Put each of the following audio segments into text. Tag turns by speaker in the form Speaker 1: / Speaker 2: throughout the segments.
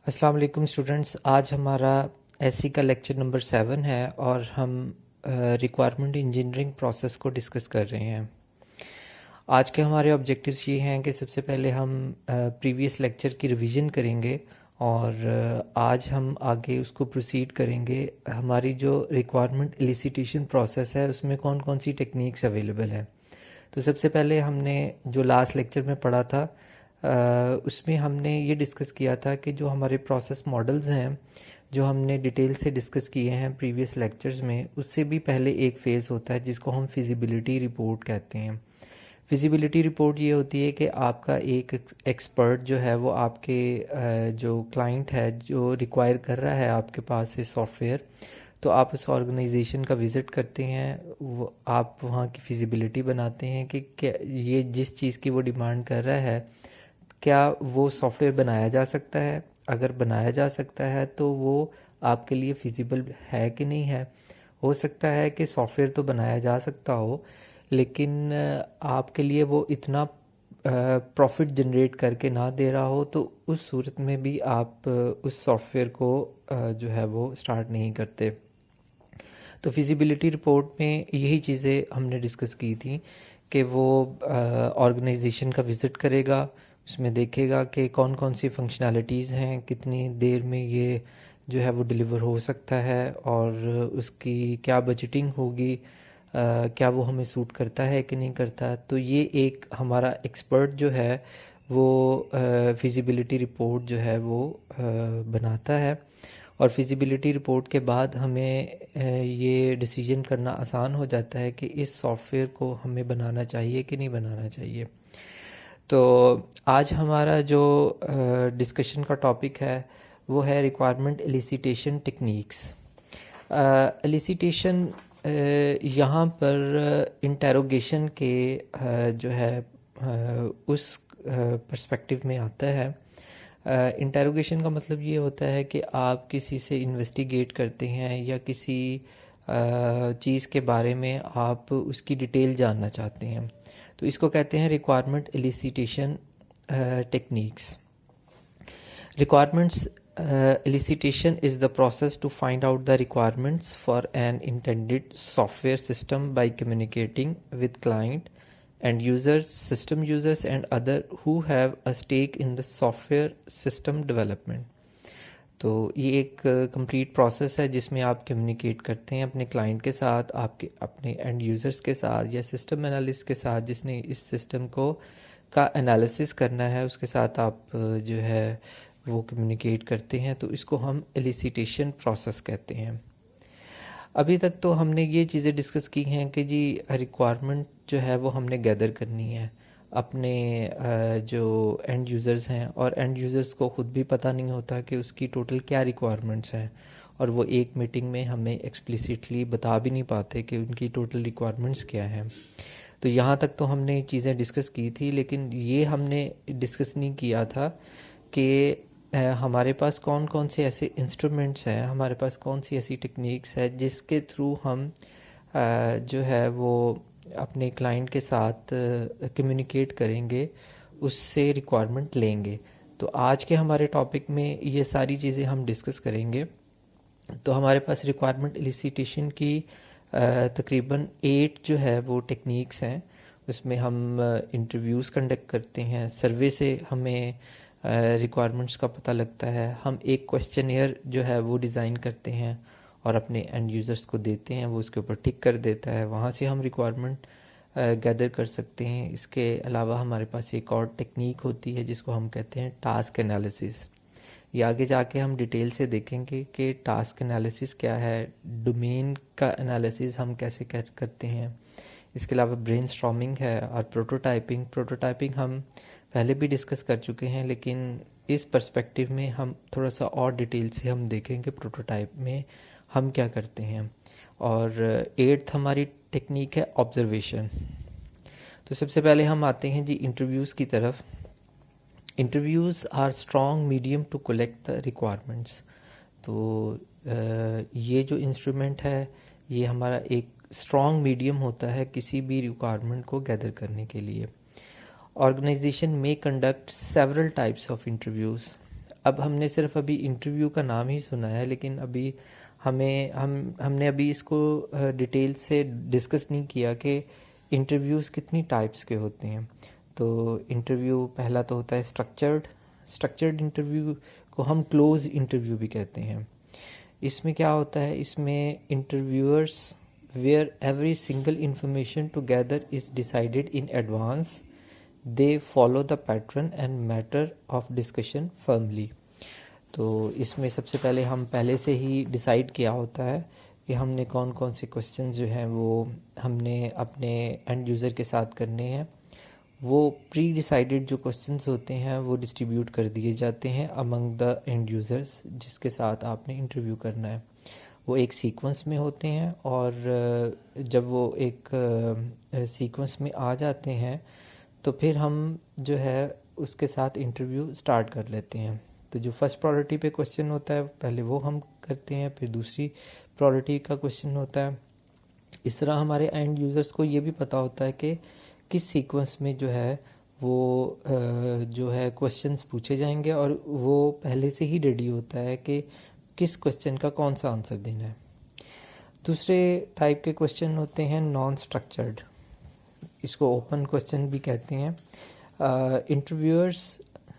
Speaker 1: अस्सलाम वालेकुम स्टूडेंट्स। आज हमारा एससी का लेक्चर नंबर 7 है और हम रिक्वायरमेंट इंजीनियरिंग प्रोसेस को डिस्कस कर रहे हैं। आज के हमारे ऑब्जेक्टिव्स ये हैं कि सबसे पहले हम प्रीवियस लेक्चर की रिवीजन करेंगे और आज हम आगे उसको प्रोसीड करेंगे। हमारी जो रिक्वायरमेंट एलिसिटेशन प्रोसेस है उसमें कौन कौन सी टेक्निक्स अवेलेबल हैं। तो सबसे पहले हमने जो लास्ट लेक्चर में पढ़ा था उसमें हमने ये डिस्कस किया था कि जो हमारे प्रोसेस मॉडल्स हैं जो हमने डिटेल से डिस्कस किए हैं प्रीवियस लेक्चर्स में, उससे भी पहले एक फ़ेज़ होता है जिसको हम फिजिबिलिटी रिपोर्ट कहते हैं। फिजिबिलिटी रिपोर्ट ये होती है कि आपका एक एक्सपर्ट जो है वो आपके जो क्लाइंट है जो रिक्वायर कर रहा है आपके पास से सॉफ्टवेयर, तो आप उस ऑर्गेनाइजेशन का विज़िट करते हैं, वो आप वहाँ की फिजिबिलिटी बनाते हैं कि क्या ये जिस चीज़ की वो डिमांड कर रहा है क्या वो सॉफ्टवेयर बनाया जा सकता है। अगर बनाया जा सकता है तो वो आपके लिए फिजिबल है कि नहीं है। हो सकता है कि सॉफ्टवेयर तो बनाया जा सकता हो लेकिन आपके लिए वो इतना प्रॉफिट जनरेट करके ना दे रहा हो, तो उस सूरत में भी आप उस सॉफ्टवेयर को जो है वो स्टार्ट नहीं करते। तो फिजिबिलिटी रिपोर्ट में यही चीज़ें हमने डिस्कस की थी कि वो ऑर्गेनाइजेशन का विज़िट करेगा, उसमें देखेगा कि कौन कौन सी फंक्शनैलिटीज़ हैं, कितनी देर में ये जो है वो डिलीवर हो सकता है और उसकी क्या बजटिंग होगी, क्या वो हमें सूट करता है कि नहीं करता। तो ये एक हमारा एक्सपर्ट जो है वो फिजिबिलिटी रिपोर्ट जो है वो बनाता है और फिजिबिलिटी रिपोर्ट के बाद हमें ये डिसीजन करना आसान हो जाता है कि इस सॉफ्टवेयर को हमें बनाना चाहिए कि नहीं बनाना चाहिए। तो आज हमारा जो डिस्कशन का टॉपिक है वो है रिक्वायरमेंट एलिसिटेशन टेक्निक्स। एलिसिटेशन यहाँ पर इंटेरोगेशन के जो है उस पर्सपेक्टिव में आता है। इंटेरोगेशन का मतलब ये होता है कि आप किसी से इन्वेस्टिगेट करते हैं या किसी चीज़ के बारे में आप उसकी डिटेल जानना चाहते हैं, तो इसको कहते हैं requirement elicitation techniques. Requirements elicitation is the process to find out the requirements for an intended software system by communicating with client and users, system users and other who have a stake in the software system development. तो ये एक complete process है जिसमें आप communicate करते हैं अपने client के साथ, आपके अपने एंड यूज़र्स के साथ या सिस्टम एनालिस्ट के साथ जिसने इस सिस्टम को का एनालिसिस करना है, उसके साथ आप जो है वो कम्युनिकेट करते हैं। तो इसको हम एलिसिटेशन प्रोसेस कहते हैं। अभी तक तो हमने ये चीज़ें डिस्कस की हैं कि जी रिक्वायरमेंट जो है वो हमने गैदर करनी है अपने जो एंड यूज़र्स हैं, और एंड यूज़र्स को ख़ुद भी पता नहीं होता कि उसकी टोटल क्या रिक्वायरमेंट्स हैं, और वो एक मीटिंग में हमें एक्सप्लिसिटली बता भी नहीं पाते कि उनकी टोटल रिक्वायरमेंट्स क्या हैं। तो यहाँ तक तो हमने चीज़ें डिस्कस की थी, लेकिन ये हमने डिस्कस नहीं किया था कि हमारे पास कौन कौन से ऐसे इंस्ट्रूमेंट्स हैं, हमारे पास कौन सी ऐसी टेक्निक्स है जिसके थ्रू हम जो है वो अपने क्लाइंट के साथ कम्युनिकेट करेंगे, उससे रिक्वायरमेंट लेंगे। तो आज के हमारे टॉपिक में ये सारी चीज़ें हम डिस्कस करेंगे। तो हमारे पास रिक्वायरमेंट एलिसिटेशन की तकरीबन 8 जो है वो टेक्निक्स हैं। उसमें हम इंटरव्यूज़ कंडक्ट करते हैं, सर्वे से हमें रिक्वायरमेंट्स का पता लगता है, हम एक क्वेश्चनियर जो है वो डिज़ाइन करते हैं और अपने एंड यूज़र्स को देते हैं, वो उसके ऊपर टिक कर देता है, वहाँ से हम रिक्वायरमेंट गैदर कर सकते हैं। इसके अलावा हमारे पास एक और टेक्निक होती है जिसको हम कहते हैं टास्क एनालिसिस। ये आगे जाके हम डिटेल से देखेंगे कि टास्क एनालिसिस क्या है, डोमेन का एनालिसिस हम कैसे करते हैं। इसके अलावा ब्रेनस्टॉर्मिंग है और प्रोटोटाइपिंग हम पहले भी डिस्कस कर चुके हैं, लेकिन इस पर्सपेक्टिव में हम थोड़ा सा और डिटेल से हम देखेंगे प्रोटोटाइप में हम क्या करते हैं। और 8th हमारी टेक्निक है ऑब्जर्वेशन। तो सबसे पहले हम आते हैं जी इंटरव्यूज़ की तरफ। Interviews are strong medium to collect the requirements. तो ये जो इंस्ट्रूमेंट है ये हमारा एक स्ट्रॉन्ग मीडियम होता है किसी भी रिक्वायरमेंट को गैदर करने के लिए। Organization may conduct several types of interviews. अब हमने सिर्फ अभी इंटरव्यू का नाम ही सुना है, लेकिन अभी हमने अभी इसको डिटेल से डिस्कस नहीं किया कि इंटरव्यूज़ कितनी टाइप्स के होते हैं। तो इंटरव्यू पहला तो होता है स्ट्रक्चर्ड इंटरव्यू को हम क्लोज इंटरव्यू भी कहते हैं। इसमें क्या होता है, इसमें interviewers where every single information together is decided in advance, they follow the pattern and matter of discussion firmly. तो इसमें सबसे पहले हम पहले से ही डिसाइड किया होता है कि हमने कौन कौन से क्वेश्चन जो हैं वो हमने अपने एंड यूज़र के साथ करने हैं। वो प्री डिसाइडेड जो क्वेश्चंस होते हैं वो डिस्ट्रीब्यूट कर दिए जाते हैं अमंग द एंड यूज़र्स जिसके साथ आपने इंटरव्यू करना है। वो एक सीक्वेंस में होते हैं, और जब वो एक सीक्वेंस में आ जाते हैं तो फिर हम जो है उसके साथ इंटरव्यू स्टार्ट कर लेते हैं। तो जो फर्स्ट प्रायोरिटी पे क्वेश्चन होता है पहले वो हम करते हैं, फिर दूसरी प्रायोरिटी का क्वेश्चन होता है। इस तरह हमारे एंड यूज़र्स को ये भी पता होता है कि किस सीक्वेंस में जो है वो जो है क्वेश्चंस पूछे जाएंगे, और वो पहले से ही रेडी होता है कि किस क्वेश्चन का कौन सा आंसर देना है। दूसरे टाइप के क्वेश्चन होते हैं नॉन स्ट्रक्चर्ड, इसको ओपन क्वेश्चन भी कहते हैं। Interviewers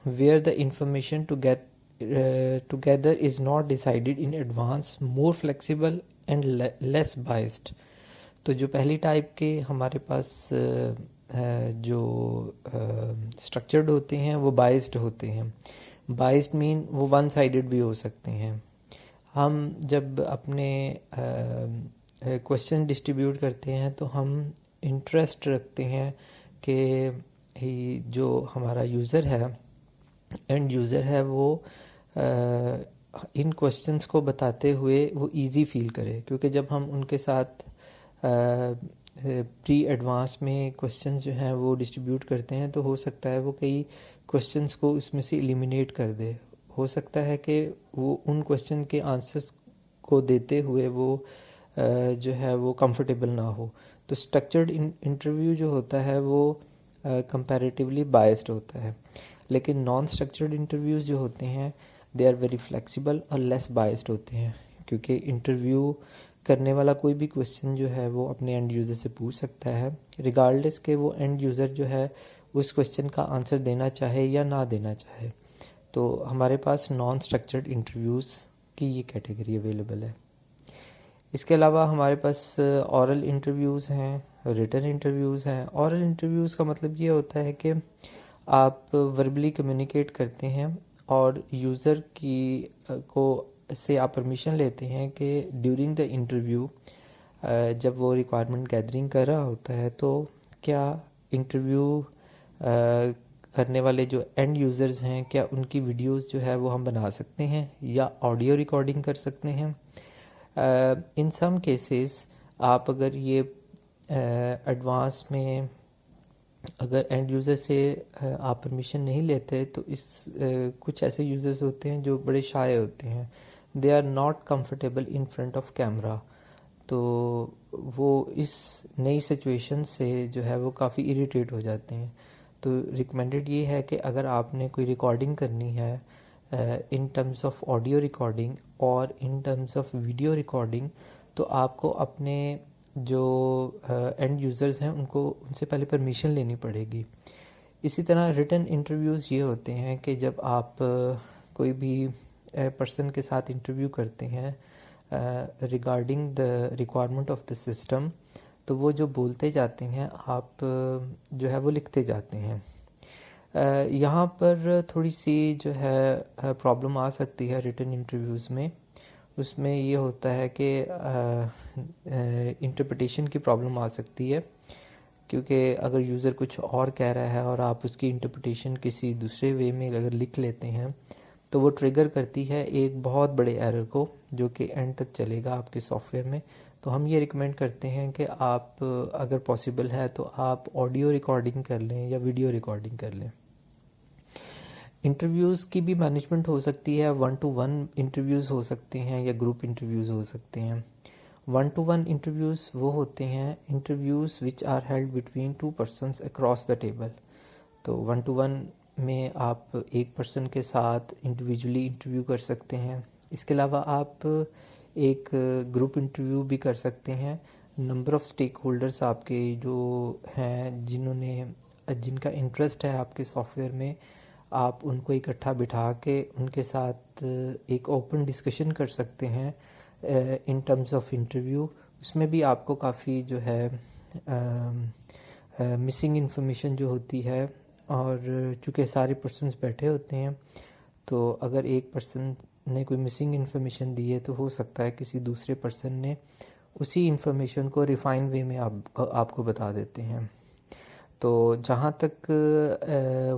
Speaker 1: where the information together is not decided in advance, more flexible and less biased. तो जो पहली टाइप के हमारे पास जो स्ट्रक्चर्ड होते हैं वो बाइस्ड होते हैं। बाइस्ड मीन वो वन साइडेड भी हो सकते हैं। हम जब अपने क्वेश्चन डिस्ट्रीब्यूट करते हैं तो हम इंटरेस्ट रखते हैं कि जो हमारा यूज़र है, एंड यूज़र है, वो इन क्वेश्चंस को बताते हुए वो इजी फील करे। क्योंकि जब हम उनके साथ प्री एडवांस में क्वेश्चंस जो हैं वो डिस्ट्रीब्यूट करते हैं तो हो सकता है वो कई क्वेश्चंस को उसमें से एलिमिनेट कर दे। हो सकता है कि वो उन क्वेश्चन के आंसर्स को देते हुए वो जो है वो कंफर्टेबल ना हो। तो स्ट्रक्चर्ड इंटरव्यू जो होता है वो कंपैरेटिवली बायस्ड होता है, लेकिन नॉन स्ट्रक्चर्ड इंटरव्यूज़ जो होते हैं दे आर वेरी फ्लेक्सिबल और लेस बायस्ड होते हैं। क्योंकि इंटरव्यू करने वाला कोई भी क्वेश्चन जो है वो अपने एंड यूज़र से पूछ सकता है, रिगार्डलेस के वो एंड यूज़र जो है उस क्वेश्चन का आंसर देना चाहे या ना देना चाहे। तो हमारे पास नॉन स्ट्रक्चर्ड इंटरव्यूज़ की ये कैटेगरी अवेलेबल है। इसके अलावा हमारे पास ऑरल इंटरव्यूज़ हैं, रिटन इंटरव्यूज़ हैं। ऑरल इंटरव्यूज़ का मतलब ये होता है कि आप वर्बली कम्युनिकेट करते हैं और यूज़र की को से आप परमिशन लेते हैं कि ड्यूरिंग द इंटरव्यू जब वो रिक्वायरमेंट गैदरिंग कर रहा होता है तो क्या इंटरव्यू करने वाले जो एंड यूज़र्स हैं क्या उनकी वीडियोस जो है वो हम बना सकते हैं या ऑडियो रिकॉर्डिंग कर सकते हैं। इन सम केसेस आप अगर ये एडवांस में अगर एंड यूज़र से आप परमिशन नहीं लेते तो कुछ ऐसे यूज़र्स होते हैं जो बड़े शाय होते हैं, they are not comfortable in front of camera. तो वो इस नई सिचुएशन से जो है वो काफ़ी इरिटेट हो जाते हैं। तो रिकमेंडेड ये है कि अगर आपने कोई रिकॉर्डिंग करनी है in terms of audio recording और in terms of video recording, तो आपको अपने जो एंड यूज़र्स हैं उनसे पहले परमिशन लेनी पड़ेगी। इसी तरह रिटन इंटरव्यूज़ ये होते हैं कि जब आप कोई भी पर्सन के साथ इंटरव्यू करते हैं regarding the requirement of the system, तो वो जो बोलते जाते हैं आप जो है वो लिखते जाते हैं। यहाँ पर थोड़ी सी जो है प्रॉब्लम आ सकती है रिटन इंटरव्यूज़ में। उसमें ये होता है कि इंटरप्रिटेशन की प्रॉब्लम आ सकती है, क्योंकि अगर यूज़र कुछ और कह रहा है और आप उसकी इंटरप्रिटेशन किसी दूसरे वे में अगर लिख लेते हैं तो वो ट्रिगर करती है एक बहुत बड़े एरर को जो कि एंड तक चलेगा आपके सॉफ्टवेयर में। तो हम ये रिकमेंड करते हैं कि आप अगर पॉसिबल है तो आप ऑडियो रिकॉर्डिंग कर लें या वीडियो रिकॉर्डिंग कर लें। इंटरव्यूज़ की भी मैनेजमेंट हो सकती है, 1-to-1 इंटरव्यूज़ हो सकते हैं या ग्रुप इंटरव्यूज़ हो सकते हैं। 1-to-1 इंटरव्यूज़ वो होते हैं interviews which are held between 2 persons across the table. तो 1-to-1 में आप एक पर्सन के साथ इंडिविजुअली इंटरव्यू कर सकते हैं। इसके अलावा आप एक ग्रुप इंटरव्यू भी कर सकते हैं। नंबर ऑफ़ स्टेक होल्डर्स आपके जो हैं, जिनका इंटरेस्ट है आपके सॉफ्टवेयर में, आप उनको इकट्ठा बिठा के उनके साथ एक ओपन डिस्कशन कर सकते हैं इन टर्म्स ऑफ इंटरव्यू। उसमें भी आपको काफ़ी जो है मिसिंग इन्फॉर्मेशन जो होती है, और चूँकि सारे पर्सन्स बैठे होते हैं, तो अगर एक पर्सन ने कोई मिसिंग इन्फॉर्मेशन दी है तो हो सकता है किसी दूसरे पर्सन ने उसी इन्फॉर्मेशन को रिफ़ाइन वे में आपको बता देते हैं। तो जहाँ तक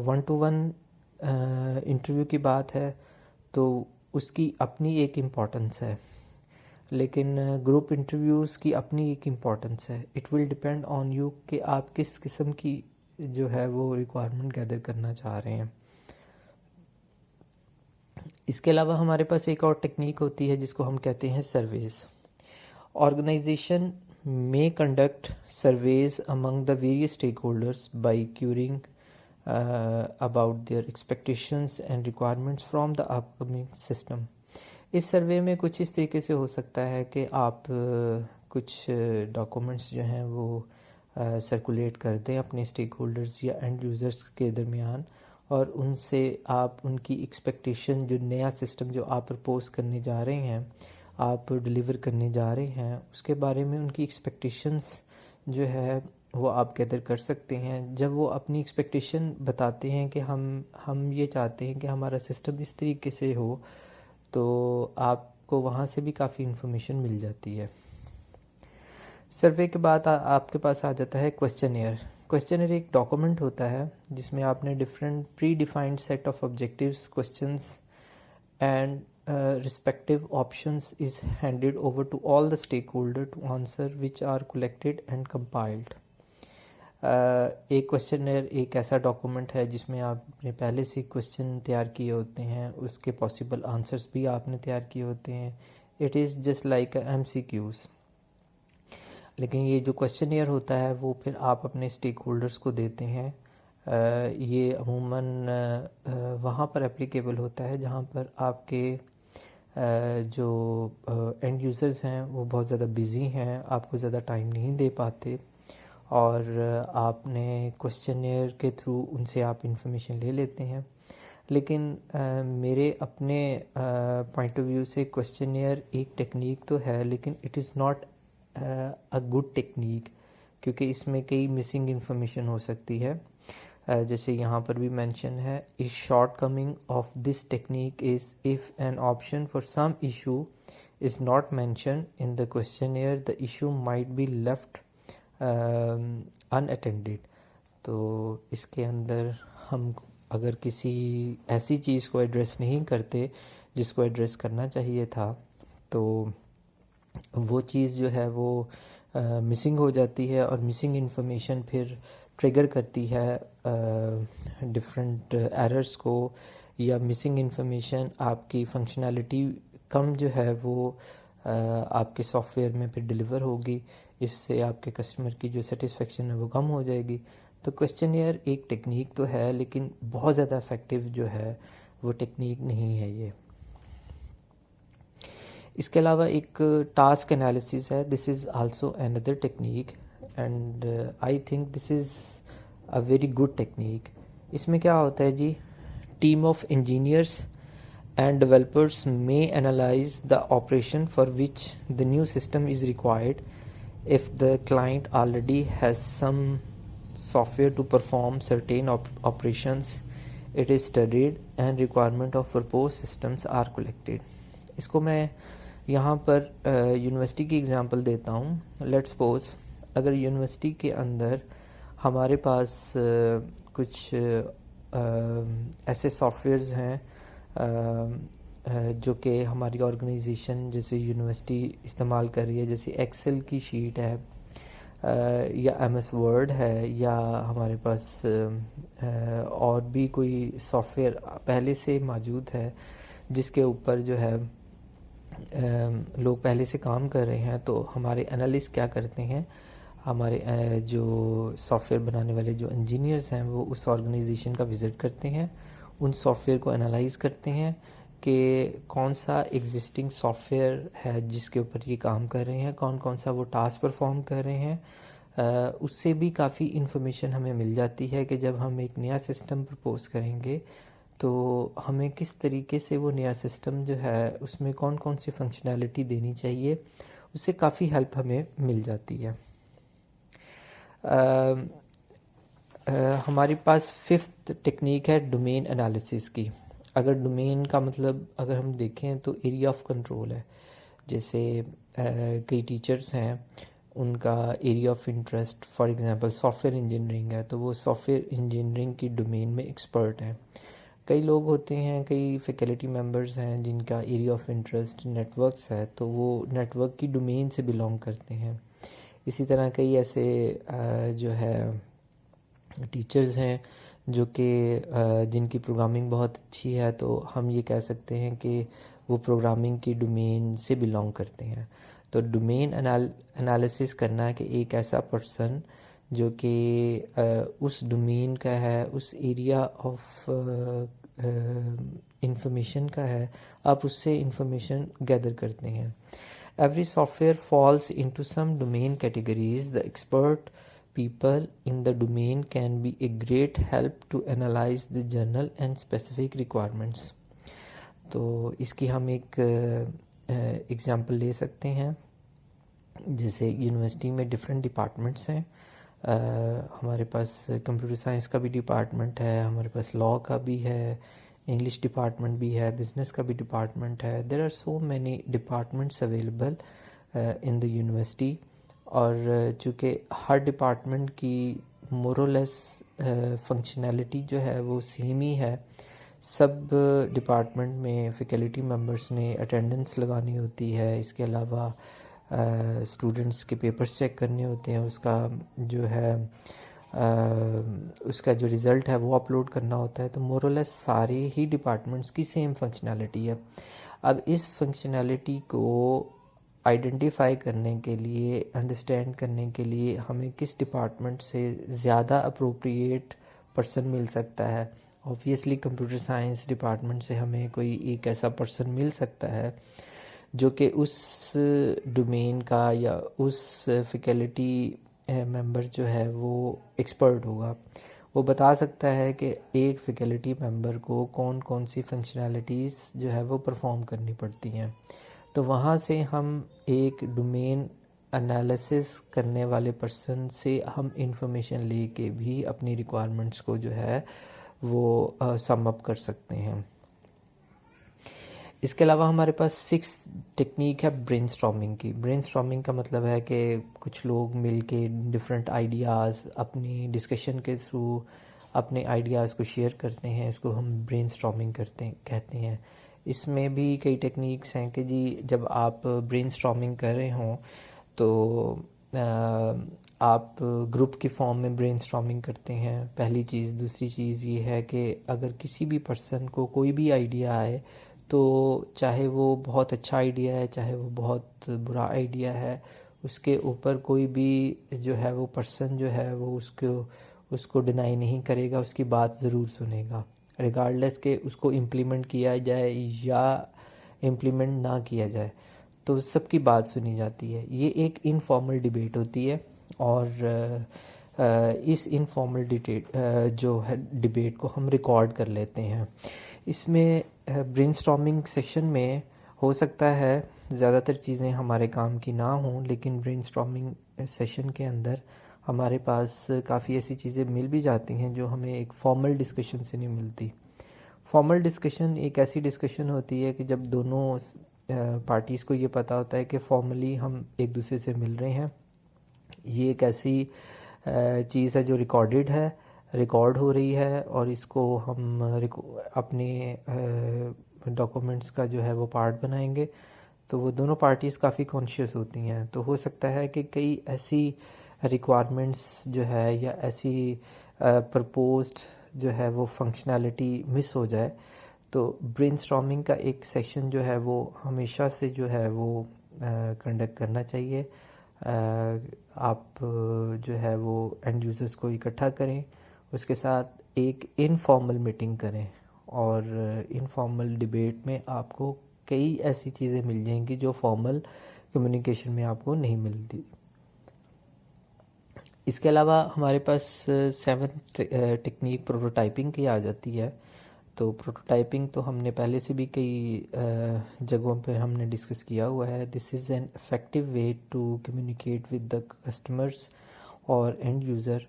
Speaker 1: 1-to-1 इंटरव्यू की बात है तो उसकी अपनी एक इम्पॉर्टेंस है, लेकिन ग्रुप इंटरव्यूज़ की अपनी एक इम्पॉर्टेंस है। It will depend on you कि आप किस किस्म की जो है वो रिक्वायरमेंट गैदर करना चाह रहे हैं। इसके अलावा हमारे पास एक और टेक्निक होती है जिसको हम कहते हैं surveys. Organisation may conduct surveys among the various stakeholders by querying about their expectations and requirements from the upcoming system। इस सर्वे में कुछ इस तरीके से हो सकता है कि आप कुछ डॉक्यूमेंट्स जो हैं वो सर्कुलेट कर दें अपने स्टेक होल्डर्स या एंड यूज़र्स के दरमियान, और उनसे आप उनकी एक्सपेक्टेशन, जो नया सिस्टम जो आप प्रपोज करने जा रहे हैं, आप डिलीवर करने जा रहे हैं, उसके बारे में उनकी एक्सपेक्टेशंस जो है वो आप गैदर कर सकते हैं। जब वो अपनी एक्सपेक्टेशन बताते हैं कि हम ये चाहते हैं कि हमारा सिस्टम इस तरीके से हो, तो आपको वहाँ से भी काफ़ी इन्फॉर्मेशन मिल जाती है। सर्वे के बाद आपके पास आ जाता है क्वेश्चनेयर। क्वेश्चनेयर एक डॉक्यूमेंट होता है जिसमें आपने different pre defined set of objectives, questions and respective options is handed over to all the stakeholder to answer, which are collected and compiled। एक क्वेश्चनर एक ऐसा डॉक्यूमेंट है जिसमें आपने पहले से क्वेश्चन तैयार किए होते हैं, उसके पॉसिबल आंसर्स भी आपने तैयार किए होते हैं। It is just like MCQs। लेकिन ये जो क्वेश्चनर होता है वो फिर आप अपने स्टेक होल्डर्स को देते हैं। ये अमूमन वहाँ पर एप्लीकेबल होता है जहाँ पर आपके जो एंड यूज़र्स हैं वो बहुत ज़्यादा बिज़ी हैं, आपको ज़्यादा टाइम नहीं दे पाते, और आपने क्वेश्चनेयर के थ्रू उनसे आप इंफॉर्मेशन ले लेते हैं। लेकिन मेरे अपने पॉइंट ऑफ व्यू से क्वेश्चनेयर एक टेक्निक तो है, लेकिन it is not a good technique, क्योंकि इसमें कई मिसिंग इन्फॉर्मेशन हो सकती है। जैसे यहाँ पर भी मेंशन है, इस shortcoming of this technique is if an option for some issue is not mention in the questionnaire the issue might be left unattended. तो इसके अंदर हम अगर किसी ऐसी चीज़ को एड्रेस नहीं करते जिसको एड्रेस करना चाहिए था, तो वो चीज़ जो है वो मिसिंग हो जाती है, और मिसिंग इन्फॉर्मेशन फिर ट्रिगर करती है डिफरेंट एरर्स को, या मिसिंग इन्फॉर्मेशन आपकी फंक्शनैलिटी कम जो है वो आपके सॉफ्टवेयर में फिर डिलीवर होगी। इससे आपके कस्टमर की जो सेटिस्फेक्शन है वो कम हो जाएगी। तो क्वेश्चनियर एक टेक्निक तो है, लेकिन बहुत ज़्यादा इफ़ेक्टिव जो है वो टेक्निक नहीं है ये। इसके अलावा एक टास्क एनालिसिस है। This is also another technique, and I think this is a very good technique. इसमें क्या होता है जी, team of engineers and developers may analyze the operation for which the new system is required. If the client already has some software to perform certain operations, it is studied and requirement of proposed systems are collected। इसको मैं यहाँ पर university की example देता हूँ। Let's suppose अगर university के अंदर हमारे पास कुछ ऐसे सॉफ्टवेयर्स हैं जो कि हमारी ऑर्गेनाइजेशन जैसे यूनिवर्सिटी इस्तेमाल कर रही है, जैसे एक्सेल की शीट है, या MS वर्ड है, या हमारे पास और भी कोई सॉफ्टवेयर पहले से मौजूद है जिसके ऊपर जो है लोग पहले से काम कर रहे हैं। तो हमारे एनालिस्ट क्या करते हैं, हमारे जो सॉफ्टवेयर बनाने वाले जो इंजीनियर्स हैं वो उस ऑर्गेनाइजेशन का विज़िट करते हैं, उन सॉफ्टवेयर को एनालाइज करते हैं कि कौन सा एग्जिस्टिंग सॉफ्टवेयर है जिसके ऊपर ये काम कर रहे हैं, कौन कौन सा वो टास्क परफॉर्म कर रहे हैं। उससे भी काफ़ी इन्फॉर्मेशन हमें मिल जाती है कि जब हम एक नया सिस्टम प्रपोज करेंगे तो हमें किस तरीके से वो नया सिस्टम जो है उसमें कौन कौन सी फंक्शनैलिटी देनी चाहिए, उससे काफ़ी हेल्प हमें मिल जाती है। हमारे पास फिफ्थ टेक्निक है डोमेन एनालिसिस की। अगर डोमेन का मतलब अगर हम देखें तो एरिया ऑफ कंट्रोल है। जैसे कई टीचर्स हैं, उनका area of interest for example software engineering है, तो वो सॉफ्टवेयर इंजीनियरिंग की डोमेन में एक्सपर्ट हैं। कई लोग होते हैं, कई फैकल्टी मेंबर्स हैं जिनका एरिया ऑफ इंटरेस्ट नेटवर्क्स है, तो वो नेटवर्क की डोमेन से बिलोंग करते हैं। इसी तरह कई ऐसे जो है टीचर्स हैं जो कि जिनकी प्रोग्रामिंग बहुत अच्छी है, तो हम ये कह सकते हैं कि वो प्रोग्रामिंग की डोमेन से बिलोंग करते हैं। तो डोमेन एनालिसिस करना है कि एक ऐसा पर्सन जो कि उस डोमेन का है, उस एरिया ऑफ इंफॉर्मेशन का है, आप उससे इंफॉर्मेशन गैदर करते हैं। Every software falls into some domain categories. The expert people in the domain can be a great help to analyze the general and specific requirements. तो इसकी हम एक एग्ज़ाम्पल ले सकते हैं। जैसे यूनिवर्सिटी में डिफरेंट डिपार्टमेंट्स हैं। हमारे पास कंप्यूटर साइंस का भी डिपार्टमेंट है, हमारे पास लॉ का भी है, इंग्लिश डिपार्टमेंट भी है, बिज़नेस का भी डिपार्टमेंट है। There are so many departments available in the university. और चूँकि हर डिपार्टमेंट की मोरलेस फंक्शनैलिटी जो है वो सेम ही है, सब डिपार्टमेंट में फैकल्टी मेंबर्स ने अटेंडेंस लगानी होती है। इसके अलावा स्टूडेंट्स के पेपर्स चेक करने होते हैं, उसका जो है उसका जो रिज़ल्ट है वो अपलोड करना होता है। तो मोरलेस सारे ही डिपार्टमेंट्स की सेम फंक्शनैलिटी है। अब इस फंक्शनैलिटी को आइडेंटिफाई करने के लिए, अंडरस्टैंड करने के लिए हमें किस डिपार्टमेंट से ज़्यादा अप्रोप्रिएट पर्सन मिल सकता है। ऑब्वियसली कंप्यूटर साइंस डिपार्टमेंट से हमें कोई एक ऐसा पर्सन मिल सकता है जो कि उस डोमेन का या उस फैकल्टी मेंबर जो है वो एक्सपर्ट होगा। वो बता सकता है कि एक फैकल्टी मेंबर को कौन कौन सी फंक्शनैलिटीज़ जो है वो परफॉर्म करनी पड़ती हैं। तो वहाँ से हम एक डोमेन एनालिसिस करने वाले पर्सन से हम इंफॉर्मेशन लेके भी अपनी रिक्वायरमेंट्स को जो है वो सम अप कर सकते हैं। इसके अलावा हमारे पास सिक्स टेक्निक है ब्रेनस्टॉर्मिंग की। ब्रेनस्टॉर्मिंग का मतलब है कि कुछ लोग मिल के डिफरेंट आइडियाज़ अपनी डिस्कशन के थ्रू अपने आइडियाज़ को शेयर करते हैं, इसको हम ब्रेनस्टॉर्मिंग कहते हैं। इसमें भी कई टेक्निक्स हैं कि जी जब आप ब्रेनस्टॉर्मिंग कर रहे हों तो आप ग्रुप के फॉर्म में ब्रेनस्टॉर्मिंग करते हैं, पहली चीज़। दूसरी चीज़ ये है कि अगर किसी भी पर्सन को कोई भी आइडिया आए, तो चाहे वो बहुत अच्छा आइडिया है, चाहे वो बहुत बुरा आइडिया है, उसके ऊपर कोई भी जो है वो पर्सन जो है वो उसको डिनाई नहीं करेगा, उसकी बात ज़रूर सुनेगा, रिगार्डलेस के उसको इम्प्लीमेंट किया जाए या इम्प्लीमेंट ना किया जाए, तो सबकी बात सुनी जाती है। ये एक इनफॉर्मल डिबेट होती है और इस इनफॉर्मल जो है डिबेट को हम रिकॉर्ड कर लेते हैं। इसमें ब्रेनस्टॉर्मिंग सेशन में हो सकता है ज़्यादातर चीज़ें हमारे काम की ना हों, लेकिन ब्रेनस्टॉर्मिंग सेशन के अंदर हमारे पास काफ़ी ऐसी चीज़ें मिल भी जाती हैं जो हमें एक फॉर्मल डिस्कशन से नहीं मिलती। फॉर्मल डिस्कशन एक ऐसी डिस्कशन होती है कि जब दोनों पार्टीज़ को ये पता होता है कि फॉर्मली हम एक दूसरे से मिल रहे हैं। ये एक ऐसी चीज़ है जो रिकॉर्ड हो रही है और इसको हम अपने डॉक्यूमेंट्स का जो है वो पार्ट बनाएंगे। तो वो दोनों पार्टीज़ काफ़ी कॉन्शियस होती हैं। तो हो सकता है कि कई ऐसी रिक्वायरमेंट्स जो है या ऐसी प्रपोज्ड जो है वो फंक्शनैलिटी मिस हो जाए। तो ब्रेनस्टॉर्मिंग का एक सेक्शन जो है वो हमेशा से जो है वो कंडक्ट करना चाहिए। आप जो है वो एंड यूज़र्स को इकट्ठा करें, उसके साथ एक इनफॉर्मल मीटिंग करें, और इनफॉर्मल डिबेट में आपको कई ऐसी चीज़ें मिल जाएंगी जो फॉर्मल कम्युनिकेशन में आपको नहीं मिलती। इसके अलावा हमारे पास सेवन्थ टेक्निक प्रोटोटाइपिंग की आ जाती है। तो प्रोटोटाइपिंग तो हमने पहले से भी कई जगहों पर हमने डिस्कस किया हुआ है। This is an effective way to communicate with the customers और एंड यूज़र।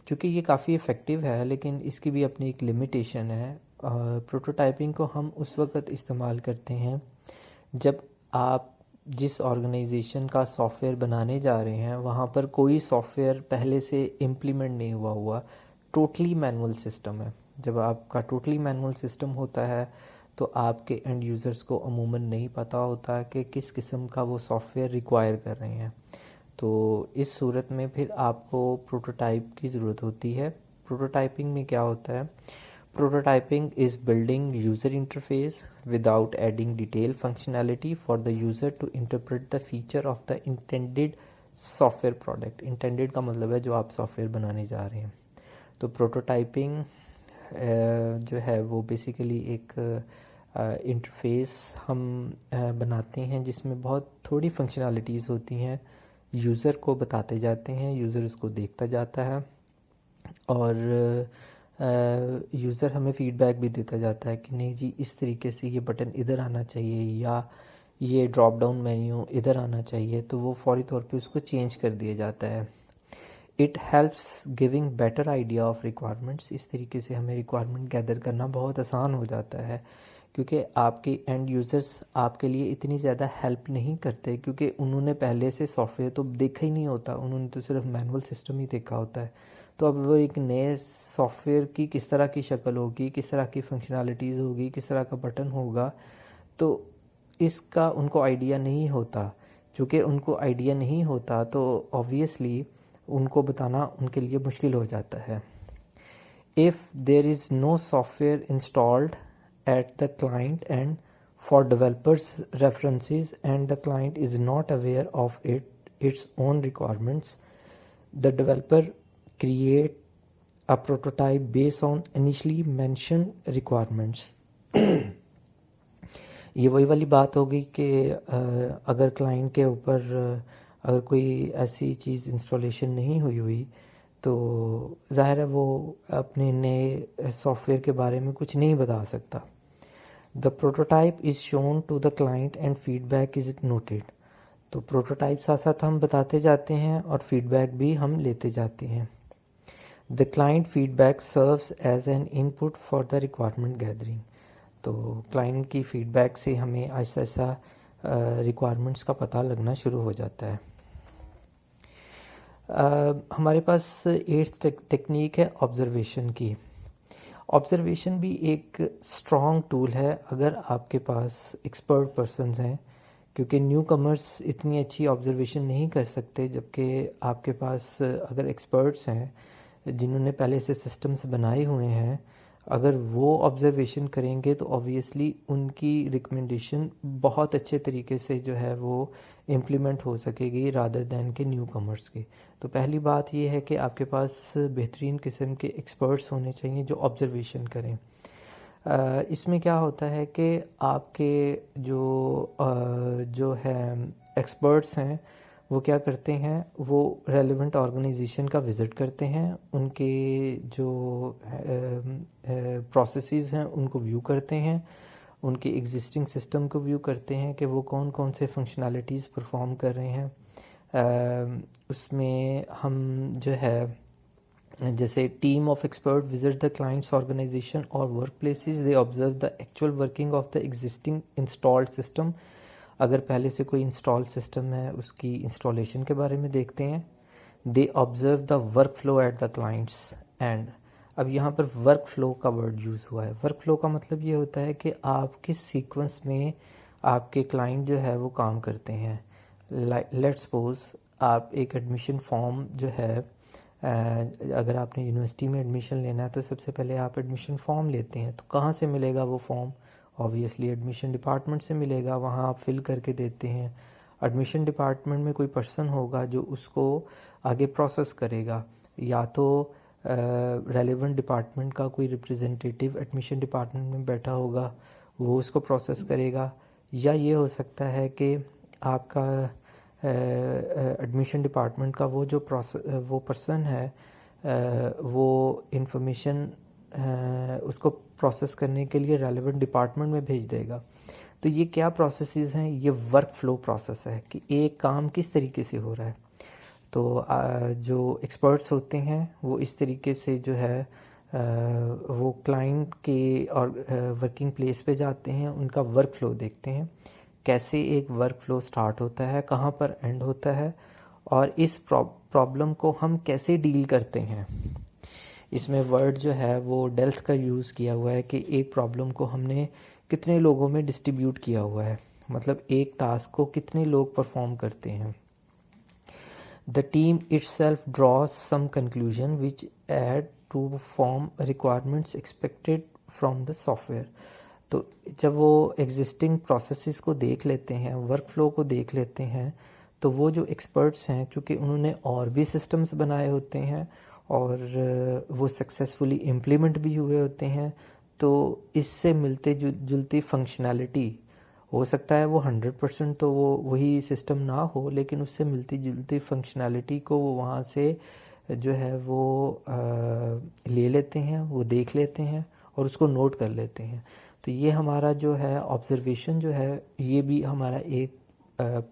Speaker 1: चूँकि ये काफ़ी इफ़ेक्टिव है, लेकिन इसकी भी अपनी एक लिमिटेशन है। प्रोटोटाइपिंग को हम उस वक़्त इस्तेमाल करते हैं जब आप जिस ऑर्गेनाइजेशन का सॉफ़्टवेयर बनाने जा रहे हैं वहाँ पर कोई सॉफ़्टवेयर पहले से इम्प्लीमेंट नहीं हुआ, टोटली मैनुअल सिस्टम है। जब आपका टोटली मैनुअल सिस्टम होता है तो आपके एंड यूज़र्स को अमूमन नहीं पता होता कि किस किस्म का वो सॉफ़्टवेयर रिक्वायर कर रहे हैं। तो इस सूरत में फिर आपको प्रोटोटाइप की ज़रूरत होती है। प्रोटोटाइपिंग में क्या होता है? Prototyping is building user interface without adding detailed functionality for the user to interpret the feature of the intended software product. Intended का मतलब है जो आप सॉफ्टवेयर बनाने जा रहे हैं। तो प्रोटोटाइपिंग जो है वो बेसिकली एक इंटरफेस हम बनाते हैं जिसमें बहुत थोड़ी फंक्शनैलिटीज़ होती हैं, यूज़र को बताते जाते हैं, यूज़र उसको देखता जाता है, और यूज़र हमें फ़ीडबैक भी देता जाता है कि नहीं जी, इस तरीके से ये बटन इधर आना चाहिए या ये ड्रॉप डाउन मेन्यू इधर आना चाहिए, तो वो फौरी तौर पे उसको चेंज कर दिया जाता है। It helps giving better idea of requirements. इस तरीके से हमें रिक्वायरमेंट गैदर करना बहुत आसान हो जाता है, क्योंकि आपके एंड यूज़र्स आपके लिए इतनी ज़्यादा हेल्प नहीं करते, क्योंकि उन्होंने पहले से सॉफ्टवेयर तो देखा ही नहीं होता, उन्होंने तो सिर्फ मैनुअल सिस्टम ही देखा होता है। तो अब वो एक नए सॉफ्टवेयर की किस तरह की शक्ल होगी, किस तरह की फंक्शनैलिटीज़ होगी, किस तरह का बटन होगा, तो इसका उनको आइडिया नहीं होता। चूँकि उनको आइडिया नहीं होता तो ऑब्वियसली उनको बताना उनके लिए मुश्किल हो जाता है। If there is no software installed at the client and for developers references and the client is not aware of its own requirements, the developer create a prototype based on initially mentioned requirements. ये वही वाली बात होगी कि अगर client के ऊपर अगर कोई ऐसी चीज़ इंस्टॉलेशन नहीं हुई तो ज़ाहिर है वो अपने नए सॉफ्टवेयर के बारे में कुछ नहीं बता सकता। The prototype is shown to the client and feedback is noted. तो प्रोटोटाइप साथ साथ हम बताते जाते हैं और फीडबैक भी हम लेते जाते हैं। The client feedback serves as an input for the requirement gathering. तो क्लाइंट की फीडबैक से हमें ऐसा ऐसा रिक्वायरमेंट्स का पता लगना शुरू हो जाता है। हमारे पास 8th टेक्निक है ऑब्जर्वेशन की। ऑब्जर्वेशन भी एक स्ट्रॉन्ग टूल है अगर आपके पास एक्सपर्ट पर्सन्स हैं, क्योंकि न्यू कमर्स इतनी अच्छी ऑब्जर्वेशन नहीं कर सकते, जबकि आपके पास अगर एक्सपर्ट्स हैं जिन्होंने पहले से सिस्टम्स बनाए हुए हैं, अगर वो ऑब्जर्वेशन करेंगे तो ऑब्वियसली उनकी रिकमेंडेशन बहुत अच्छे तरीके से जो है वो इम्प्लीमेंट हो सकेगी रादर दैन के न्यू कमर्स के। तो पहली बात ये है कि आपके पास बेहतरीन किस्म के एक्सपर्ट्स होने चाहिए जो ऑब्जर्वेशन करें। इसमें क्या होता है कि आपके जो है एक्सपर्ट्स हैं वो क्या करते हैं, वो रेलेवेंट ऑर्गेनाइजेशन का विज़िट करते हैं, उनके जो प्रोसेसेस हैं उनको व्यू करते हैं, उनके एग्जिस्टिंग सिस्टम को व्यू करते हैं कि वो कौन कौन से फंक्शनैलिटीज़ परफॉर्म कर रहे हैं। उसमें हम जो है जैसे team of expert visit the clients organisation और work places, they observe the actual working of the existing installed system. अगर पहले से कोई इंस्टॉल सिस्टम है उसकी इंस्टॉलेशन के बारे में देखते हैं। दे observe the work flow at the clients and, अब यहाँ पर वर्क फ्लो का वर्ड यूज़ हुआ है। वर्क फ्लो का मतलब ये होता है कि आप किस सीक्वेंस में आपके क्लाइंट जो है वो काम करते हैं। लेट्स सपोज आप एक एडमिशन फॉर्म जो है, अगर आपने यूनिवर्सिटी में एडमिशन लेना है तो सबसे पहले आप एडमिशन फॉर्म लेते हैं। तो कहाँ से मिलेगा वो फॉर्म? ऑब्वियसली एडमिशन डिपार्टमेंट से मिलेगा, वहाँ आप फिल करके देते हैं। एडमिशन डिपार्टमेंट में कोई पर्सन होगा जो उसको आगे प्रोसेस करेगा, या तो रेलेवेंट डिपार्टमेंट का कोई रिप्रेजेंटेटिव एडमिशन डिपार्टमेंट में बैठा होगा, वो उसको प्रोसेस करेगा, या ये हो सकता है कि आपका एडमिशन डिपार्टमेंट का वो पर्सन है, वो इंफॉर्मेशन उसको प्रोसेस करने के लिए रेलेवेंट डिपार्टमेंट में भेज देगा। तो ये क्या प्रोसेसेस हैं? ये वर्क फ्लो प्रोसेस है कि एक काम किस तरीके से हो रहा है। तो जो एक्सपर्ट्स होते हैं वो इस तरीके से जो है वो क्लाइंट के और वर्किंग प्लेस पे जाते हैं, उनका वर्क फ्लो देखते हैं, कैसे एक वर्क फ्लो स्टार्ट होता है, कहाँ पर एंड होता है, और इस प्रॉब्लम को हम कैसे डील करते हैं। इसमें वर्ड जो है वो डेल्थ का यूज़ किया हुआ है कि एक प्रॉब्लम को हमने कितने लोगों में डिस्ट्रीब्यूट किया हुआ है, मतलब एक टास्क को कितने लोग परफॉर्म करते हैं। The team itself draws some conclusion which add to form requirements expected from the software. तो जब वो एग्जिस्टिंग प्रोसेसेस को देख लेते हैं, वर्क फ्लो को देख लेते हैं, तो वो जो एक्सपर्ट्स हैं, चूँकि उन्होंने और भी सिस्टम्स बनाए होते हैं और वो सक्सेसफुली इम्प्लीमेंट भी हुए होते हैं, तो इससे मिलते जुलती फंक्शनैलिटी हो सकता है वो 100% तो वो वही सिस्टम ना हो, लेकिन उससे मिलती जुलती फंक्शनैलिटी को वो वहाँ से जो है वो ले लेते हैं, वो देख लेते हैं और उसको नोट कर लेते हैं। तो ये हमारा जो है ऑब्जर्वेशन जो है, ये भी हमारा एक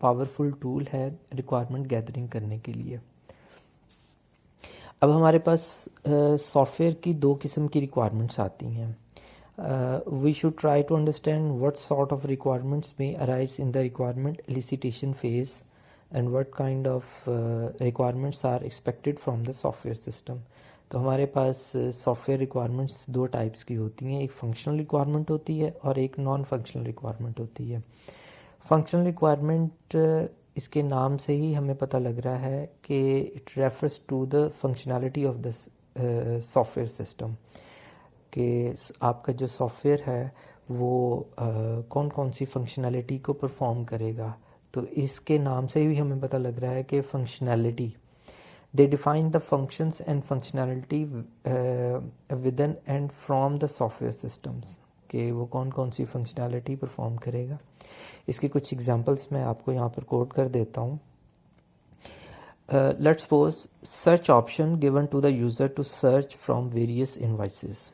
Speaker 1: पावरफुल टूल है रिक्वायरमेंट गैदरिंग करने के लिए। अब हमारे पास सॉफ्टवेयर की दो किस्म की रिक्वायरमेंट्स आती हैं। We should try to understand what sort of requirements may arise in the requirement elicitation phase and what kind of requirements are expected from the software system. तो हमारे पास सॉफ्टवेयर रिक्वायरमेंट्स दो types की होती हैं, एक functional requirement होती है और एक नॉन फंक्शनल रिक्वायरमेंट होती है। फंक्शनल रिक्वायरमेंट इसके नाम से ही हमें पता लग रहा है कि it refers to the functionality of the software system, कि आपका जो सॉफ्टवेयर है वो कौन कौन सी फंक्शनैलिटी को परफॉर्म करेगा। तो इसके नाम से भी हमें पता लग रहा है कि functionality, they define the functions and functionality within and from the software systems, कि वो कौन कौन सी फंक्शनैलिटी परफॉर्म करेगा। इसके कुछ एग्जांपल्स मैं आपको यहाँ पर कोट कर देता हूँ। Let's suppose search option given to the user to search from various invoices.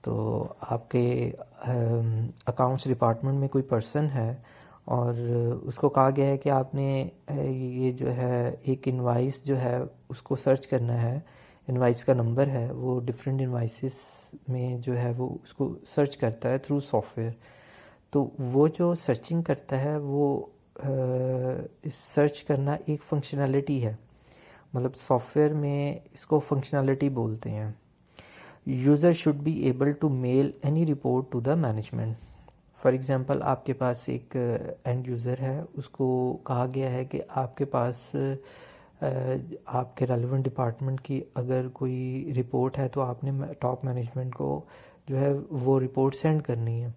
Speaker 1: तो आपके अकाउंट्स डिपार्टमेंट में कोई पर्सन है और उसको कहा गया है कि आपने ये जो है एक इनवाइस जो है उसको सर्च करना है, इनवाइस का नंबर है, वो डिफरेंट इनवाइसेस में जो है वो उसको सर्च करता है थ्रू सॉफ्टवेयर। तो वो जो सर्चिंग करता है वो सर्च करना एक फंक्शनैलिटी है, मतलब सॉफ्टवेयर में इसको फंक्शनैलिटी बोलते हैं। User should be able to mail any report to the management. For example, आपके पास एक एंड यूज़र है, उसको कहा गया है कि आपके पास आपके रेलेवेंट डिपार्टमेंट की अगर कोई रिपोर्ट है तो आपने टॉप मैनेजमेंट को जो है वो रिपोर्ट सेंड करनी है।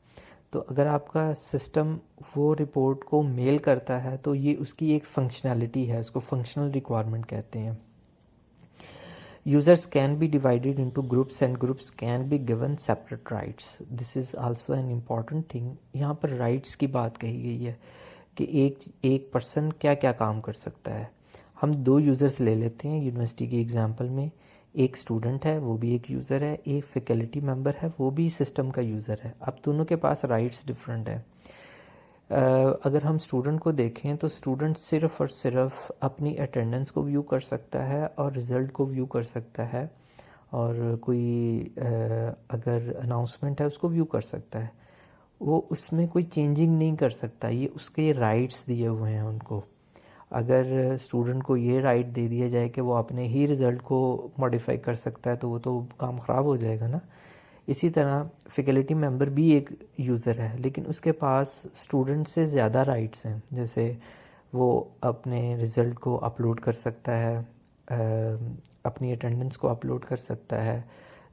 Speaker 1: तो अगर आपका सिस्टम वो रिपोर्ट को मेल करता है तो ये उसकी एक फंक्शनैलिटी है, उसको फंक्शनल रिक्वायरमेंट कहते हैं। Users can be divided into groups and groups can be given separate rights. This is also an important thing. यहाँ पर rights की बात कही गई है कि एक पर्सन क्या क्या काम कर सकता है। हम दो यूज़र्स ले लेते हैं यूनिवर्सिटी के एग्जांपल में, एक स्टूडेंट है वो भी एक यूज़र है, एक फैकल्टी मेंबर है वो भी सिस्टम का यूज़र है। अब दोनों के पास राइट्स डिफरेंट है। अगर हम स्टूडेंट को देखें तो स्टूडेंट सिर्फ़ और सिर्फ अपनी अटेंडेंस को व्यू कर सकता है और रिज़ल्ट को व्यू कर सकता है, और कोई अगर अनाउंसमेंट है उसको व्यू कर सकता है। वो उसमें कोई चेंजिंग नहीं कर सकता, ये उसके राइट्स दिए हुए हैं उनको। अगर स्टूडेंट को ये राइट दे दिया जाए कि वो अपने ही रिज़ल्ट को मॉडिफाई कर सकता है तो वो तो काम ख़राब हो जाएगा ना। इसी तरह फैकल्टी मेंबर भी एक यूज़र है, लेकिन उसके पास स्टूडेंट से ज़्यादा राइट्स हैं, जैसे वो अपने रिज़ल्ट को अपलोड कर सकता है, अपनी अटेंडेंस को अपलोड कर सकता है।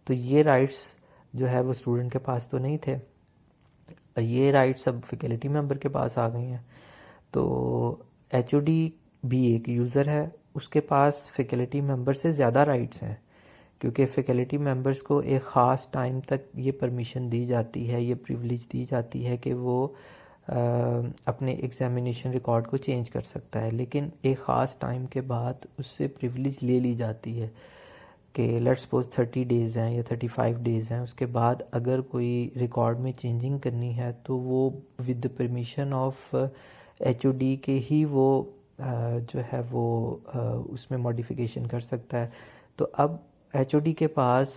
Speaker 1: तो ये राइट्स जो है वो स्टूडेंट के पास तो नहीं थे, ये राइट्स अब फैकल्टी मेंबर के पास आ गई हैं। तो HOD भी एक यूज़र है, उसके पास फैकल्टी मेंबर से ज़्यादा राइट्स हैं, क्योंकि फैकल्टी मेंबर्स को एक ख़ास टाइम तक ये परमिशन दी जाती है, ये प्रिविलेज दी जाती है कि वो अपने एग्ज़ामिनेशन रिकॉर्ड को चेंज कर सकता है, लेकिन एक ख़ास टाइम के बाद उससे प्रिविलेज ले ली जाती है कि लेट्स सपोज 30 डेज़ हैं या 35 डेज़ हैं, उसके बाद अगर कोई रिकॉर्ड में चेंजिंग करनी है तो वो with the permission of HOD के ही वो जो है वो उसमें मॉडिफिकेशन कर सकता है। तो अब HOD के पास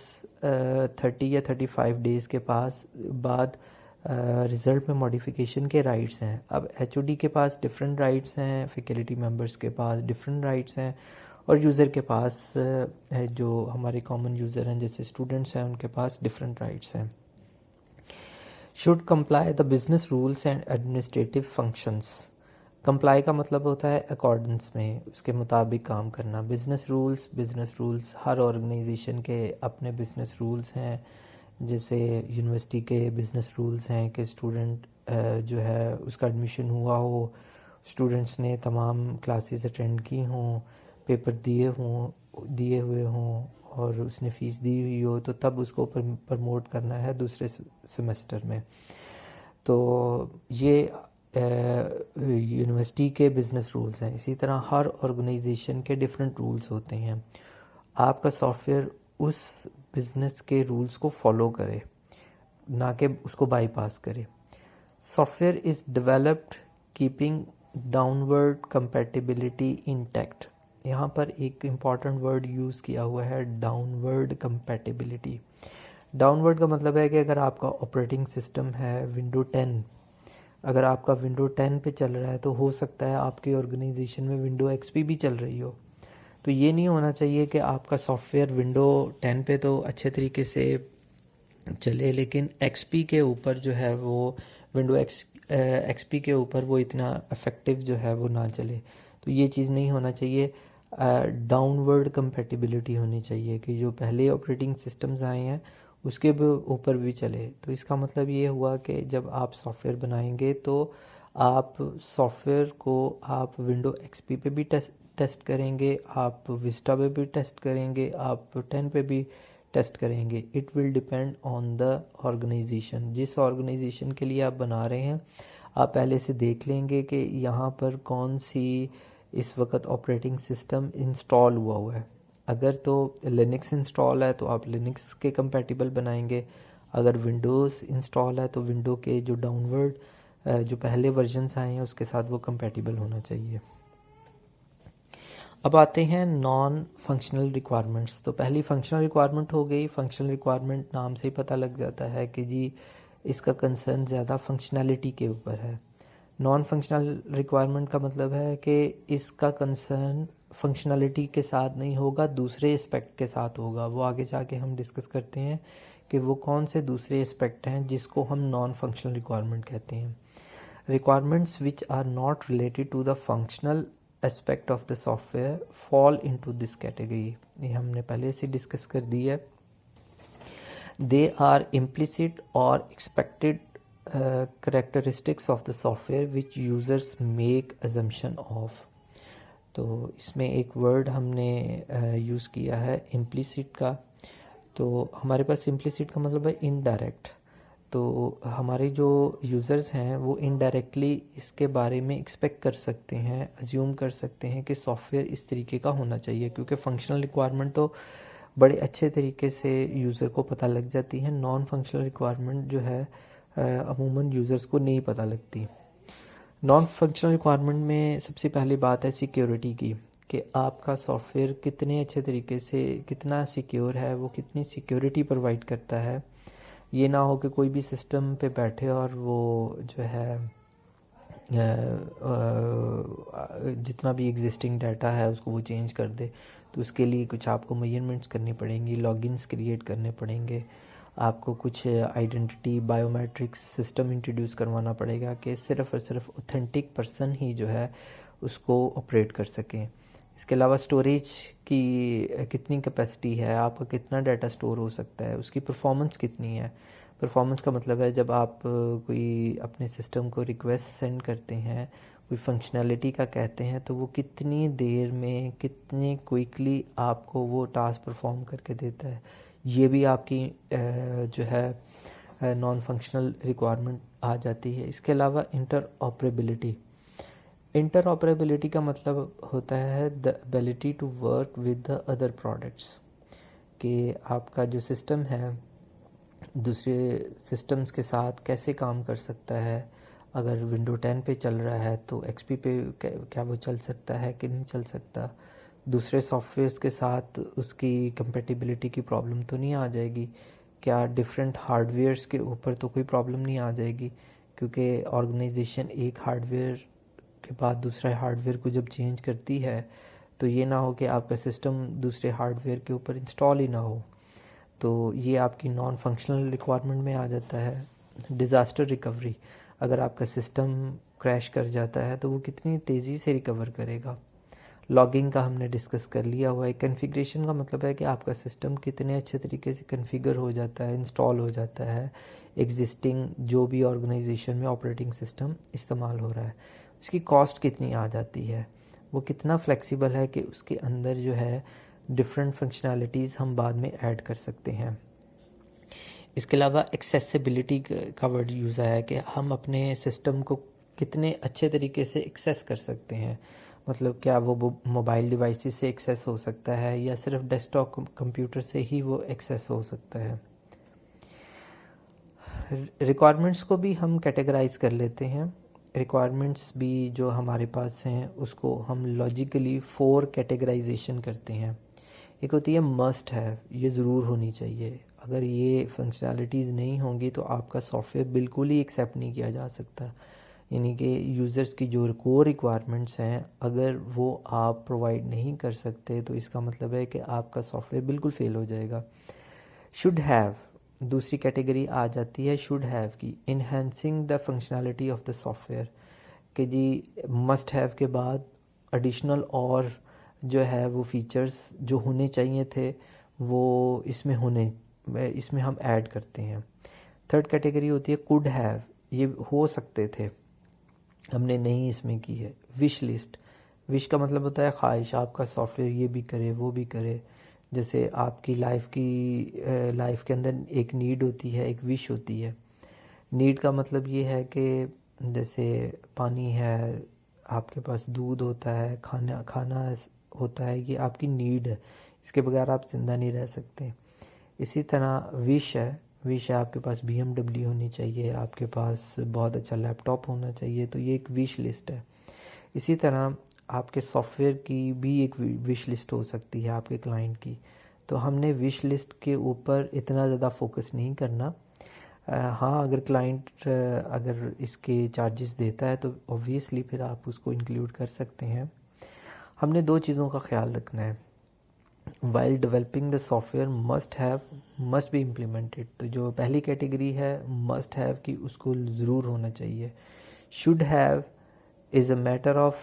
Speaker 1: 30 या 35 डेज़ के पास बाद रिज़ल्ट में मॉडिफिकेशन के राइट्स हैं। अब HOD के पास डिफरेंट राइट्स हैं, फैकल्टी मेंबर्स के पास डिफरेंट राइट्स हैं, और यूज़र के पास है, जो हमारे कॉमन यूज़र हैं जैसे स्टूडेंट्स हैं, उनके पास डिफरेंट राइट्स हैं। Should comply the business rules and administrative functions. Comply का मतलब होता है अकॉर्डेंस में, उसके मुताबिक काम करना। बिजनेस रूल्स हर ऑर्गेनाइजेशन के अपने बिजनेस रूल्स हैं, जैसे यूनिवर्सिटी के बिजनेस रूल्स हैं कि स्टूडेंट जो है उसका एडमिशन हुआ हो, स्टूडेंट्स ने तमाम क्लासेस अटेंड की हों, पेपर दिए हुए हों और उसने फ़ीस दी हुई हो, तो तब उसको प्रमोट करना है दूसरे सेमेस्टर में। तो ये यूनिवर्सिटी के बिज़नेस रूल्स हैं। इसी तरह हर ऑर्गेनाइजेशन के डिफरेंट रूल्स होते हैं। आपका सॉफ्टवेयर उस बिज़नेस के रूल्स को फॉलो करे, ना कि उसको बाईपास करे। Software is developed keeping downward compatibility intact. यहाँ पर एक इम्पॉर्टेंट वर्ड यूज़ किया हुआ है, डाउनवर्ड कंपैटिबिलिटी। डाउनवर्ड का मतलब है कि अगर आपका ऑपरेटिंग सिस्टम है विंडो 10, अगर आपका विंडो 10 पे चल रहा है तो हो सकता है आपकी ऑर्गेनाइजेशन में विंडो XP भी चल रही हो। तो ये नहीं होना चाहिए कि आपका सॉफ्टवेयर विंडो 10 पे तो अच्छे तरीके से चले, लेकिन XP के ऊपर जो है वो विंडो XP के ऊपर वो इतना इफ़ेक्टिव जो है वो ना चले। तो ये चीज़ नहीं होना चाहिए। डाउनवर्ड कंपैटिबिलिटी होनी चाहिए कि जो पहले ऑपरेटिंग सिस्टम्स आए हैं उसके ऊपर भी चले। तो इसका मतलब ये हुआ कि जब आप सॉफ्टवेयर बनाएंगे तो आप सॉफ्टवेयर को आप विंडो XP पे भी टेस्ट करेंगे, आप विस्टा पे भी टेस्ट करेंगे, आप 10 पे भी टेस्ट करेंगे। It will depend on the organisation. जिस ऑर्गेनाइजेशन के लिए आप बना रहे हैं आप पहले से देख लेंगे कि यहाँ पर कौन सी इस वक्त ऑपरेटिंग सिस्टम इंस्टॉल हुआ है। अगर तो लिनक्स इंस्टॉल है तो आप लिनक्स के कंपैटिबल बनाएंगे, अगर विंडोज़ इंस्टॉल है तो विंडो के जो डाउनवर्ड जो पहले वर्जन्स आए हैं उसके साथ वो कंपैटिबल होना चाहिए। अब आते हैं नॉन फंक्शनल रिक्वायरमेंट्स। तो पहली फंक्शनल रिक्वायरमेंट हो गई। फंक्शनल रिक्वायरमेंट नाम से ही पता लग जाता है कि जी इसका कंसर्न ज़्यादा फंक्शनैलिटी के ऊपर है। नॉन फंक्शनल रिक्वायरमेंट का मतलब है कि इसका कंसर्न फंक्शनैलिटी के साथ नहीं होगा, दूसरे एस्पेक्ट के साथ होगा। वो आगे जाके हम डिस्कस करते हैं कि वो कौन से दूसरे एस्पेक्ट हैं जिसको हम नॉन फंक्शनल रिक्वायरमेंट कहते हैं। Requirements which are not related to the functional aspect of the software fall into this category. ये हमने पहले से डिस्कस कर दी है। दे आर इम्प्लिसिट और expected characteristics of the software which users make assumption of। तो इसमें एक वर्ड हमने यूज़ किया है implicit का। तो हमारे पास implicit का मतलब है indirect। तो हमारे जो यूज़र्स हैं वो इनडायरेक्टली इसके बारे में एक्सपेक्ट कर सकते हैं, अज्यूम कर सकते हैं कि सॉफ्टवेयर इस तरीके का होना चाहिए, क्योंकि फंक्शनल रिक्वायरमेंट तो बड़े अच्छे तरीके से यूज़र को पता लग जाती है। नॉन फंक्शनल रिक्वायरमेंट जो है अमूमन यूज़र्स को नहीं पता लगती। नॉन फंक्शनल रिक्वायरमेंट में सबसे पहली बात है सिक्योरिटी की, कि आपका सॉफ्टवेयर कितने अच्छे तरीके से कितना सिक्योर है, वो कितनी सिक्योरिटी प्रोवाइड करता है। ये ना हो कि कोई भी सिस्टम पे बैठे और वो जो है जितना भी एग्जिस्टिंग डाटा है उसको वो चेंज कर दे। तो उसके लिए कुछ आपको मेजरमेंट्स करनी पड़ेंगी, लॉगिन्स क्रिएट करने पड़ेंगे, आपको कुछ आइडेंटिटी बायोमेट्रिक्स सिस्टम इंट्रोड्यूस करवाना पड़ेगा कि सिर्फ़ और सिर्फ ऑथेंटिक पर्सन ही जो है उसको ऑपरेट कर सकें। इसके अलावा स्टोरेज की कितनी कैपेसिटी है, आपका कितना डाटा स्टोर हो सकता है, उसकी परफॉर्मेंस कितनी है। परफॉर्मेंस का मतलब है जब आप कोई अपने सिस्टम को रिक्वेस्ट सेंड करते हैं, कोई फंक्शनैलिटी का कहते हैं, तो वो कितनी देर में कितनी क्विकली आपको वो टास्क परफॉर्म करके देता है, ये भी आपकी जो है नॉन फंक्शनल रिक्वायरमेंट आ जाती है। इसके अलावा इंटरऑपरेबिलिटी का मतलब होता है the ability to work with the other products, कि आपका जो सिस्टम है दूसरे सिस्टम्स के साथ कैसे काम कर सकता है। अगर विंडो 10 पे चल रहा है तो एक्सपी पे क्या वो चल सकता है कि नहीं चल सकता, दूसरे सॉफ्टवेयर्स के साथ उसकी कंपेटिबिलिटी की प्रॉब्लम तो नहीं आ जाएगी, क्या डिफरेंट हार्डवेयर्स के ऊपर तो कोई प्रॉब्लम नहीं आ जाएगी, क्योंकि ऑर्गेनाइजेशन एक हार्डवेयर के बाद दूसरा हार्डवेयर को जब चेंज करती है तो ये ना हो कि आपका सिस्टम दूसरे हार्डवेयर के ऊपर इंस्टॉल ही ना हो, तो ये आपकी नॉन फंक्शनल रिक्वायरमेंट में आ जाता है। डिज़ास्टर रिकवरी, अगर आपका सिस्टम क्रैश कर जाता है तो वो कितनी तेज़ी से रिकवर करेगा। लॉगिंग का हमने डिस्कस कर लिया हुआ है। कॉन्फ़िगरेशन का मतलब है कि आपका सिस्टम कितने अच्छे तरीके से कॉन्फ़िगर हो जाता है, इंस्टॉल हो जाता है एग्जिस्टिंग जो भी ऑर्गेनाइजेशन में ऑपरेटिंग सिस्टम इस्तेमाल हो रहा है। उसकी कॉस्ट कितनी आ जाती है, वो कितना फ्लेक्सिबल है कि उसके अंदर जो है डिफरेंट फंक्शनैलिटीज़ हम बाद में ऐड कर सकते हैं। इसके अलावा एक्सेसिबिलिटी का वर्ड यूज़ आया है कि हम अपने सिस्टम को कितने अच्छे तरीके से एक्सेस कर सकते हैं, मतलब क्या वो मोबाइल डिवाइसेस से एक्सेस हो सकता है या सिर्फ डेस्कटॉप कंप्यूटर से ही वो एक्सेस हो सकता है। रिक्वायरमेंट्स को भी हम कैटेगराइज कर लेते हैं। रिक्वायरमेंट्स भी जो हमारे पास हैं उसको हम लॉजिकली 4 कैटेगराइजेशन करते हैं। एक होती है मस्ट है, ये ज़रूर होनी चाहिए, अगर ये फंक्शनैलिटीज़ नहीं होंगी तो आपका सॉफ्टवेयर बिल्कुल ही एक्सेप्ट नहीं किया जा सकता, यानी कि यूज़र्स की जो कोर रिक्वायरमेंट्स हैं अगर वो आप प्रोवाइड नहीं कर सकते तो इसका मतलब है कि आपका सॉफ्टवेयर बिल्कुल फेल हो जाएगा। शुड हैव दूसरी कैटेगरी आ जाती है शुड हैव की, enhancing the functionality of the software, कि जी मस्ट हैव के बाद एडिशनल और जो है वो फीचर्स जो होने चाहिए थे वो इसमें हम ऐड करते हैं। थर्ड कैटेगरी होती है कुड हैव, ये हो सकते थे हमने नहीं इसमें की है। विश लिस्ट, विश का मतलब होता है ख्वाहिश, आपका सॉफ्टवेयर ये भी करे वो भी करे, जैसे आपकी लाइफ के अंदर एक नीड होती है, एक विश होती है। नीड का मतलब ये है कि जैसे पानी है, आपके पास दूध होता है, खाना होता है, ये आपकी नीड है, इसके बगैर आप ज़िंदा नहीं रह सकते। इसी तरह विश है आपके पास BMW होनी चाहिए, आपके पास बहुत अच्छा लैपटॉप होना चाहिए, तो ये एक विश लिस्ट है। इसी तरह आपके सॉफ्टवेयर की भी एक विश लिस्ट हो सकती है आपके क्लाइंट की, तो हमने विश लिस्ट के ऊपर इतना ज़्यादा फोकस नहीं करना। हाँ, अगर क्लाइंट अगर इसके चार्जेस देता है तो ऑब्वियसली फिर आप उसको इंक्लूड कर सकते हैं। हमने 2 चीज़ों का ख्याल रखना है। While developing the software must be implemented, तो जो पहली कैटेगरी है मस्ट हैव की उसको ज़रूर होना चाहिए। Should have is a matter of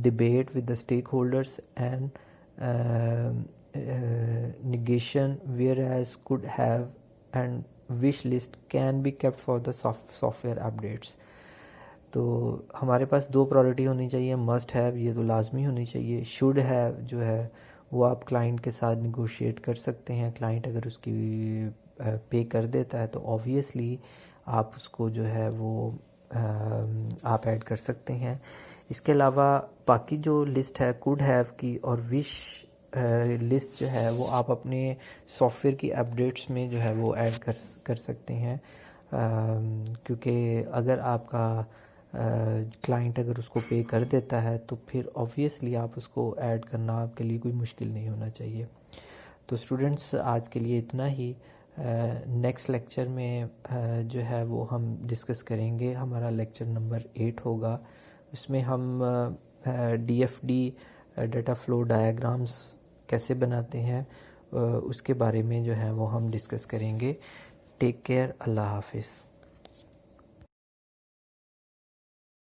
Speaker 1: debate with the stakeholders and negation, whereas could have and wish list can be kept for the software updates। तो हमारे पास 2 प्रायोरिटी होनी चाहिए, मस्ट हैव ये तो लाजमी होनी चाहिए, शुड हैव जो है वो आप क्लाइंट के साथ निगोशिएट कर सकते हैं, क्लाइंट अगर उसकी पे कर देता है तो ऑब्वियसली आप उसको जो है वो आप ऐड कर सकते हैं। इसके अलावा बाकी जो लिस्ट है कुड हैव की और विश लिस्ट जो है वो आप अपने सॉफ्टवेयर की अपडेट्स में जो है वो ऐड कर सकते हैं, क्योंकि अगर आपका क्लाइंट अगर उसको पे कर देता है तो फिर ऑब्वियसली आप उसको ऐड करना आपके लिए कोई मुश्किल नहीं होना चाहिए। तो स्टूडेंट्स आज के लिए इतना ही। नेक्स्ट लेक्चर में जो है वो हम डिस्कस करेंगे, हमारा लेक्चर नंबर 8 होगा, उसमें हम DFD डाटा फ्लो डायग्राम्स कैसे बनाते हैं उसके बारे में जो है वो हम डिस्कस करेंगे। टेक केयर, अल्लाह हाफिज़।